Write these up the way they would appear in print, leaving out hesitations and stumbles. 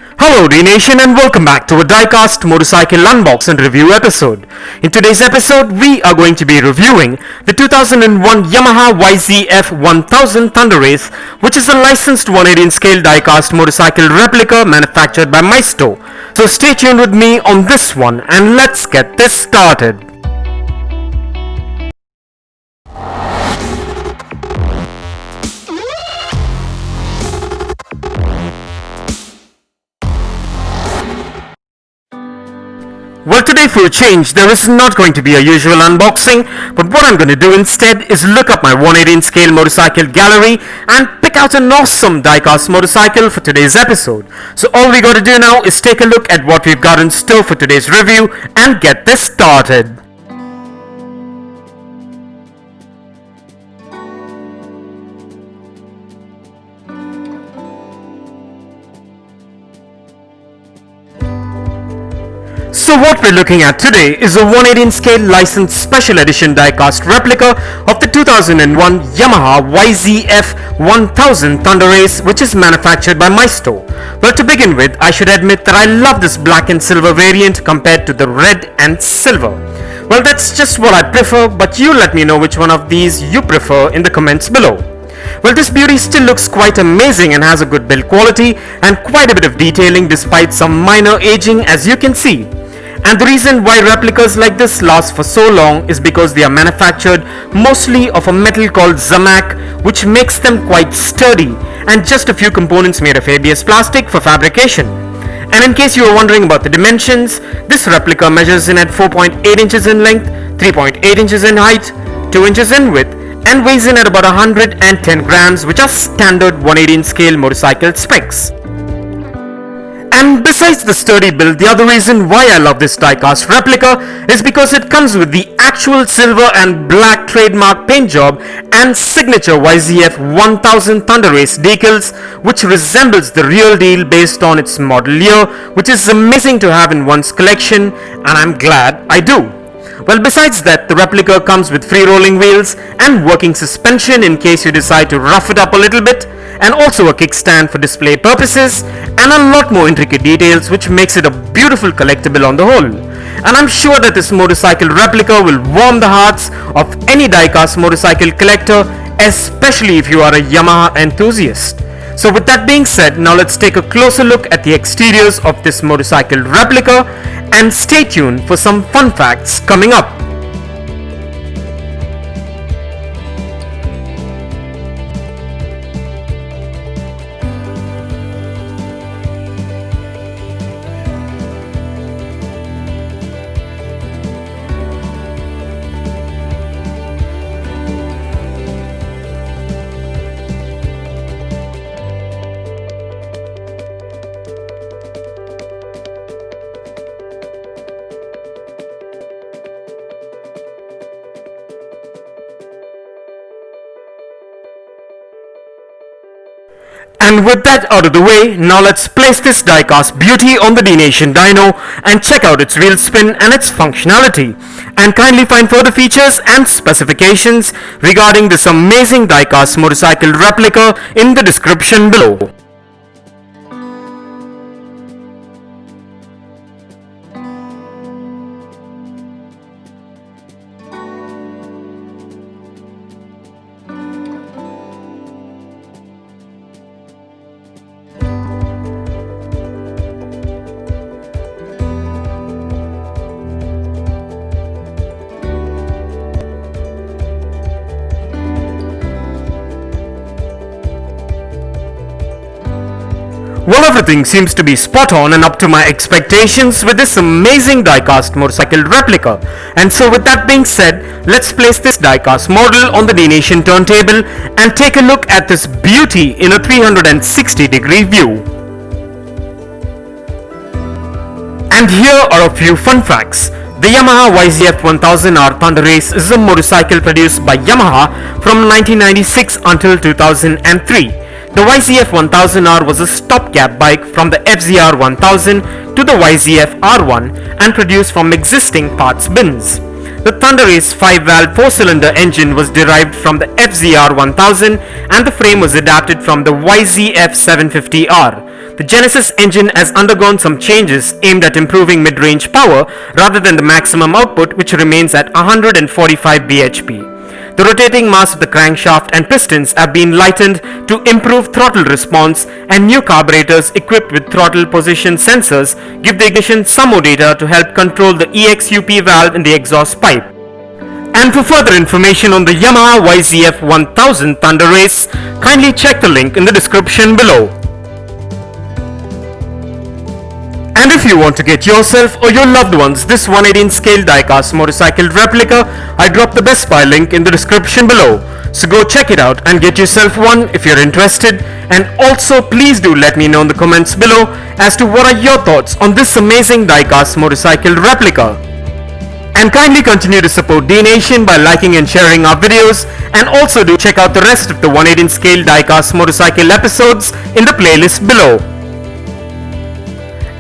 Hello Dnation and welcome back to a Diecast Motorcycle Unbox and Review episode. In today's episode, we are going to be reviewing the 2001 Yamaha YZF1000 Thunderace, which is a licensed 118 scale diecast motorcycle replica manufactured by Maisto. So stay tuned with me on this one and let's get this started. Well, today for a change, there is not going to be a usual unboxing, but what I'm going to do instead is look up my 118 scale motorcycle gallery and pick out an awesome diecast motorcycle for today's episode. So all we got to do now is take a look at what we've got in store for today's review and get this started. So what we're looking at today is a 118 scale licensed special edition diecast replica of the 2001 Yamaha YZF1000 Thunderace, which is manufactured by Maisto. Well, to begin with, I should admit that I love this black and silver variant compared to the red and silver. Well, that's just what I prefer, but you let me know which one of these you prefer in the comments below. Well, this beauty still looks quite amazing and has a good build quality and quite a bit of detailing despite some minor aging, as you can see. And the reason why replicas like this last for so long is because they are manufactured mostly of a metal called zamac, which makes them quite sturdy, and just a few components made of ABS plastic for fabrication. And in case you are wondering about the dimensions, this replica measures in at 4.8 inches in length, 3.8 inches in height, 2 inches in width, and weighs in at about 110 grams, which are standard 118 scale motorcycle specs. And besides the sturdy build, the other reason why I love this diecast replica is because it comes with the actual silver and black trademark paint job and signature YZF1000 Thunderace decals, which resembles the real deal based on its model year, which is amazing to have in one's collection, and I'm glad I do. Well, besides that, the replica comes with free rolling wheels and working suspension in case you decide to rough it up a little bit, and also a kickstand for display purposes, and a lot more intricate details, which makes it a beautiful collectible on the whole. And I'm sure that this motorcycle replica will warm the hearts of any diecast motorcycle collector, especially if you are a Yamaha enthusiast. So with that being said, now let's take a closer look at the exteriors of this motorcycle replica and stay tuned for some fun facts coming up. And with that out of the way, now let's place this diecast beauty on the Dnation dyno and check out its wheel spin and its functionality. And kindly find further features and specifications regarding this amazing diecast motorcycle replica in the description below. Well, everything seems to be spot on and up to my expectations with this amazing diecast motorcycle replica. And so with that being said, let's place this diecast model on the Dnation turntable and take a look at this beauty in a 360-degree view. And here are a few fun facts. The Yamaha YZF1000R Thunderace is a motorcycle produced by Yamaha from 1996 until 2003. The YZF1000R was a stopgap bike from the FZR1000 to the YZF-R1 and produced from existing parts bins. The Thunderace 5-valve 4-cylinder engine was derived from the FZR1000 and the frame was adapted from the YZF750R. The Genesis engine has undergone some changes aimed at improving mid-range power rather than the maximum output, which remains at 145 bhp. The rotating mass of the crankshaft and pistons have been lightened to improve throttle response, and new carburetors equipped with throttle position sensors give the ignition some more data to help control the EXUP valve in the exhaust pipe. And for further information on the Yamaha YZF1000 Thunderace, kindly check the link in the description below. And if you want to get yourself or your loved ones this 1/18 scale diecast motorcycle replica, I dropped the Best Buy link in the description below. So go check it out and get yourself one if you're interested. And also please do let me know in the comments below as to what are your thoughts on this amazing diecast motorcycle replica. And kindly continue to support Dnation by liking and sharing our videos, and also do check out the rest of the 1/18 scale diecast motorcycle episodes in the playlist below.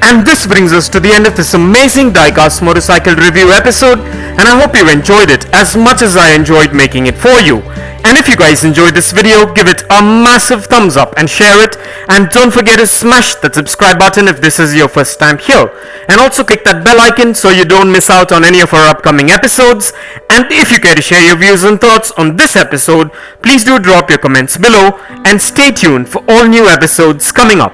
And this brings us to the end of this amazing diecast motorcycle review episode, and I hope you enjoyed it as much as I enjoyed making it for you. And if you guys enjoyed this video, give it a massive thumbs up and share it, and don't forget to smash that subscribe button if this is your first time here, and also click that bell icon so you don't miss out on any of our upcoming episodes. And if you care to share your views and thoughts on this episode, please do drop your comments below, and stay tuned for all new episodes coming up.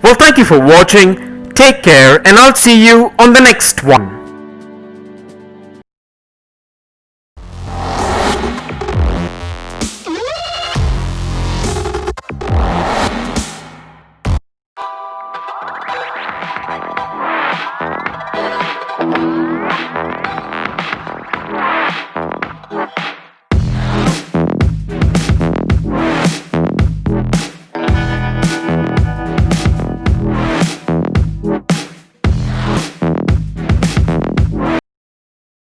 Well, thank you for watching. Take care, and I'll see you on the next one.